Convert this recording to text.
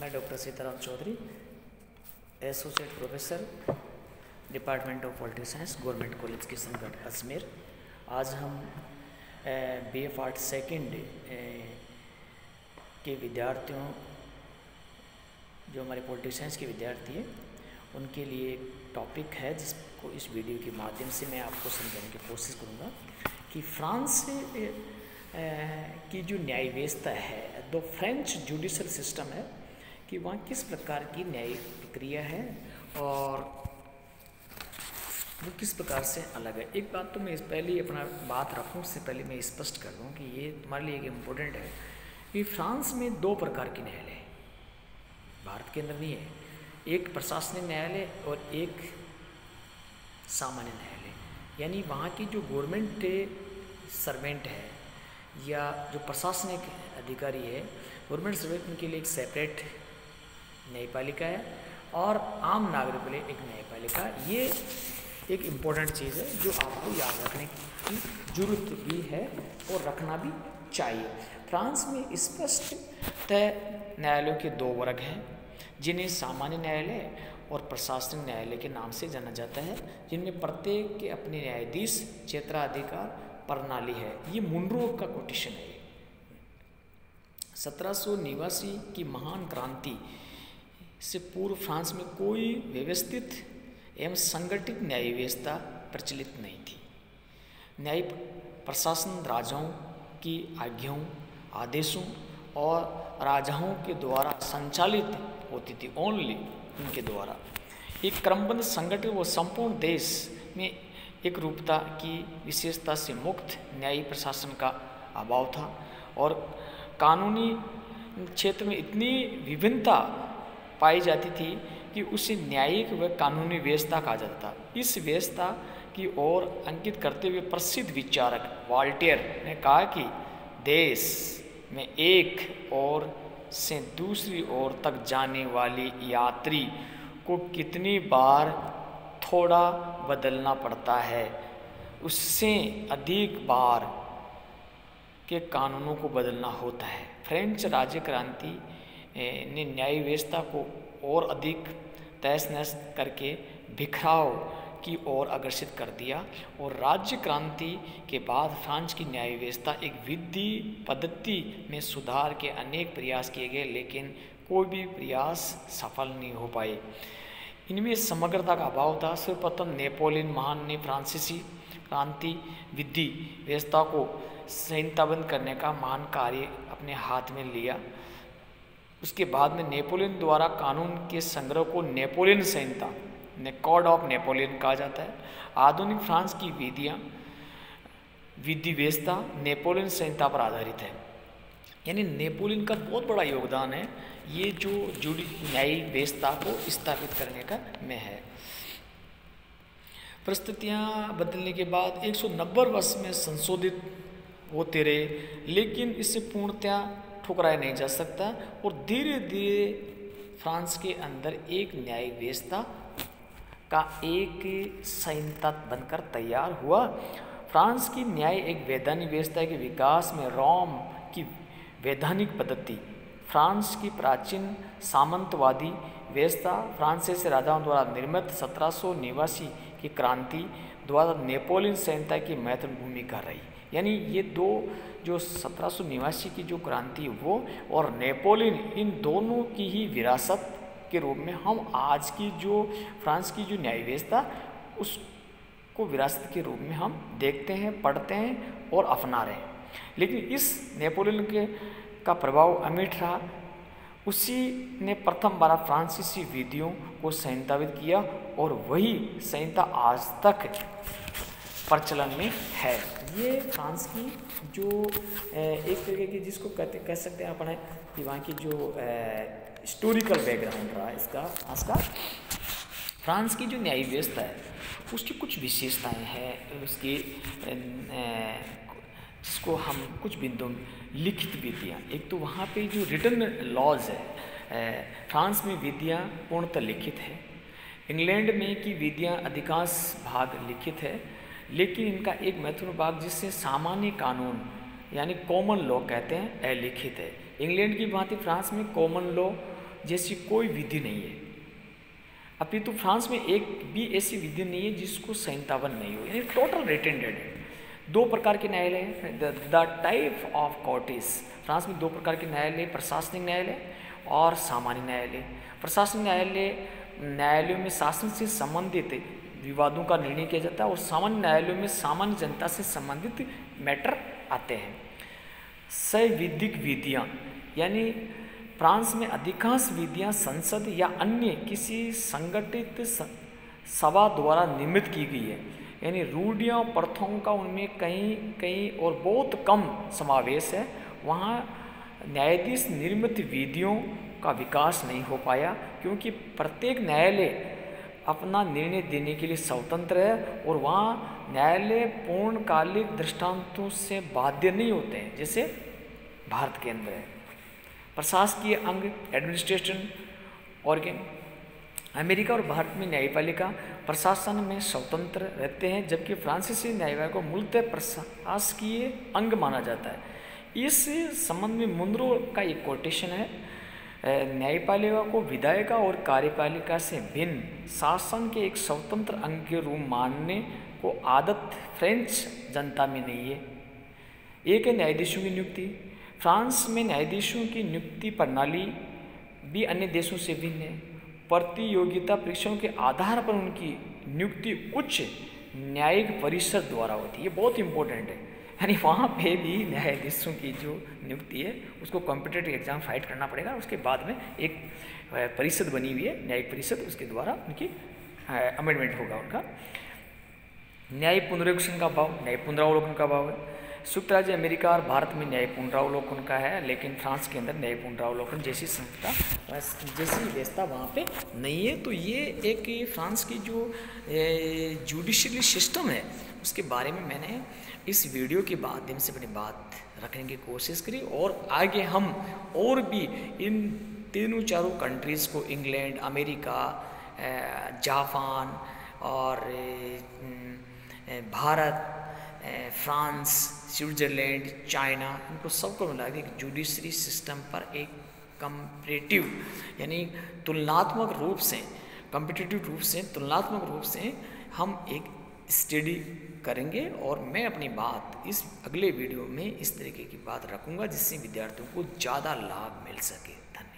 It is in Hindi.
मैं doctor Sitaram Chaudhary, associate professor, department of political science, government college Kishangarh Ajmer. आज हम BF आर्ट सेकेंड के विद्यार्थियों, जो हमारे पॉलिटिकल साइंस के विद्यार्थी हैं, उनके लिए एक टॉपिक है जिसको इस वीडियो के माध्यम से मैं आपको समझाने की कोशिश करूँगा कि फ्रांस की जो न्याय व्यवस्था है, दो फ्रेंच जुडिशल सिस्टम है, कि वहाँ किस प्रकार की न्यायिक प्रक्रिया है और वो किस प्रकार से अलग है। एक बात तो मैं इस पहले अपना बात रखूँ उससे पहले मैं स्पष्ट कर दूँ कि ये हमारे लिए एक इम्पोर्टेंट है कि फ्रांस में दो प्रकार के न्यायालय हैं, भारत के अंदर नहीं है। एक प्रशासनिक न्यायालय और एक सामान्य न्यायालय। यानी वहाँ की जो गवर्नमेंट सर्वेंट है या जो प्रशासनिक अधिकारी है, गवर्नमेंट सर्वेंट, उनके लिए एक सेपरेट न्यायपालिका है और आम नागरिक के लिए एक न्यायपालिका। ये एक इम्पोर्टेंट चीज़ है जो आपको याद रखने की जरूरत भी है और रखना भी चाहिए। फ्रांस में स्पष्ट तय न्यायालयों के दो वर्ग हैं, जिन्हें सामान्य न्यायालय और प्रशासनिक न्यायालय के नाम से जाना जाता है, जिनमें प्रत्येक के अपने न्यायाधीश क्षेत्राधिकार प्रणाली है। ये मुनरो का कोटेशन है। 1789 की महान क्रांति से पूर्व फ्रांस में कोई व्यवस्थित एवं संगठित न्याय व्यवस्था प्रचलित नहीं थी। न्याय प्रशासन राजाओं की आज्ञाओं, आदेशों और राजाओं के द्वारा संचालित होती थी, ओनली उनके द्वारा। एक क्रमबद्ध संगठित व संपूर्ण देश में एक रूपता की विशेषता से मुक्त न्यायिक प्रशासन का अभाव था और कानूनी क्षेत्र में इतनी विभिन्नता पाई जाती थी कि उसे न्यायिक व कानूनी व्यवस्था कहा जाता था। इस व्यवस्था की ओर अंकित करते हुए प्रसिद्ध विचारक वॉल्टेयर ने कहा कि देश में एक ओर से दूसरी ओर तक जाने वाली यात्री को कितनी बार थोड़ा बदलना पड़ता है, उससे अधिक बार के कानूनों को बदलना होता है। फ्रेंच राज्य क्रांति ने न्याय व्यवस्था को और अधिक तहस नहस करके बिखराव की ओर अग्रसित कर दिया और राज्य क्रांति के बाद फ्रांस की न्याय व्यवस्था एक विधि पद्धति में सुधार के अनेक प्रयास किए गए, लेकिन कोई भी प्रयास सफल नहीं हो पाए। इनमें समग्रता का अभाव था। सर्वप्रथम नेपोलियन महान ने फ्रांसीसी क्रांति विधि व्यवस्था को संहिताबद्ध करने का महान कार्य अपने हाथ में लिया। उसके बाद में नेपोलियन द्वारा कानून के संग्रह को Napoleon Samhita, code of Napoleon कहा जाता है। आधुनिक फ्रांस की विधि व्यवस्था नेपोलियन संहिता पर आधारित है। यानी नेपोलियन का बहुत बड़ा योगदान है ये जो न्यायिक व्यवस्था को स्थापित करने का में है। परिस्थितियाँ बदलने के बाद 190 वर्ष में संशोधित होते रहे, लेकिन इसे पूर्णतया ठुकराया नहीं जा सकता और धीरे धीरे फ्रांस के अंदर एक न्यायिक व्यवस्था का एक संहिता बनकर तैयार हुआ। फ्रांस की न्याय एक वैधानिक व्यवस्था के विकास में रोम की वैधानिक पद्धति, फ्रांस की प्राचीन सामंतवादी व्यवस्था, फ्रांसीसी राजाओं द्वारा निर्मित 1789 की क्रांति द्वारा नेपोलियन संहिता की महत्वपूर्ण भूमिका रही। यानी ये दो जो 1789 की जो क्रांति वो और नेपोलियन, इन दोनों की ही विरासत के रूप में हम आज की जो फ्रांस की जो न्याय व्यवस्था उसको विरासत के रूप में हम देखते हैं, पढ़ते हैं और अपना रहे हैं। लेकिन इस नेपोलियन का प्रभाव अमिट रहा। उसी ने प्रथम बार फ्रांसीसी विधियों को संहिताबद्ध किया और वही संहिता आज तक प्रचलन में है। ये फ्रांस की जो एक तरीके की जिसको कह सकते हैं अपने कि वहाँ की जो हिस्टोरिकल बैकग्राउंड रहा इसका फ्रांस की जो न्याय व्यवस्था है उसकी कुछ विशेषताएं हैं। उसकी जिसको हम कुछ बिंदु लिखित विधियाँ, एक तो वहाँ पे जो रिटन लॉज है, फ्रांस में विधियाँ पूर्णतः लिखित है। इंग्लैंड में की विधियाँ अधिकांश भाग लिखित है, लेकिन इनका एक महत्वपूर्ण भाग जिससे सामान्य कानून यानी कॉमन लॉ कहते हैं, अलिखित है। इंग्लैंड की भांति फ्रांस में कॉमन लॉ जैसी कोई विधि नहीं है। अपितु फ्रांस में एक भी ऐसी विधि नहीं है जिसको 57 नहीं हो, यानी टोटल रेटेंडेड है। 2 प्रकार के न्यायालय हैं, the type of Cortés. France में 2 प्रकार के न्यायालय, प्रशासनिक न्यायालय और सामान्य न्यायालय। प्रशासनिक न्यायालयों में शासन से संबंधित विवादों का निर्णय किया जाता है और सामान्य न्यायालयों में सामान्य जनता से संबंधित मैटर आते हैं। संवैधानिक विधियाँ, यानी फ्रांस में अधिकांश विधियाँ संसद या अन्य किसी संगठित सभा द्वारा निर्मित की गई है, यानी रूढ़ियों प्रथाओं का उनमें कहीं कहीं और बहुत कम समावेश है। वहाँ न्यायाधीश निर्मित विधियों का विकास नहीं हो पाया क्योंकि प्रत्येक न्यायालय अपना निर्णय देने के लिए स्वतंत्र है और वहाँ न्यायालय पूर्णकालिक दृष्टांतों से बाध्य नहीं होते हैं जैसे भारत के अंदर है। प्रशासकीय अंग, एडमिनिस्ट्रेशन ऑर्गन, अमेरिका और भारत में न्यायपालिका प्रशासन में स्वतंत्र रहते हैं, जबकि फ्रांसीसी न्यायपालिका को मूलतः प्रशासकीय अंग माना जाता है। इस संबंध में मुनरो का एक कोटेशन है, न्यायपालिका को विधायिका और कार्यपालिका से भिन्न शासन के एक स्वतंत्र अंग के रूप मानने को आदत फ्रेंच जनता में नहीं है। एक है न्यायाधीशों की नियुक्ति। फ्रांस में न्यायाधीशों की नियुक्ति प्रणाली भी अन्य देशों से भिन्न है। प्रतियोगिता परीक्षाओं के आधार पर उनकी नियुक्ति उच्च न्यायिक परिषद द्वारा होती है। ये बहुत इंपॉर्टेंट है, यानी वहाँ पे भी न्यायाधीशों की जो नियुक्ति है उसको कॉम्पिटिटिव एग्जाम फाइट करना पड़ेगा। उसके बाद में एक परिषद बनी हुई है, न्यायिक परिषद, उसके द्वारा उनकी अमेंडमेंट होगा उनका। न्याय पुनरीक्षण का भाव, न्याय पुनरावलोकन का भाव है। संयुक्त राज्य अमेरिका और भारत में न्याय पुनरावलोकन का है, लेकिन फ्रांस के अंदर न्याय पुनरावलोकन जैसी संस्था जैसी व्यवस्था वहाँ पे नहीं है। तो ये एक फ्रांस की जो जुडिशरी सिस्टम है उसके बारे में मैंने इस वीडियो के माध्यम से अपनी बात रखने की कोशिश करी और आगे हम और भी इन तीनों चारों कंट्रीज़ को, इंग्लैंड, अमेरिका, जापान और भारत, फ्रांस, स्विट्ज़रलैंड, चाइना, इनको सबको मिला के एक जुडिशरी सिस्टम पर एक कंपैरेटिव यानी तुलनात्मक रूप से, कॉम्पिटिटिव रूप से, तुलनात्मक रूप से हम एक स्टडी करेंगे। और मैं अपनी बात इस अगले वीडियो में इस तरीके की बात रखूँगा जिससे विद्यार्थियों को ज़्यादा लाभ मिल सके। धन्यवाद।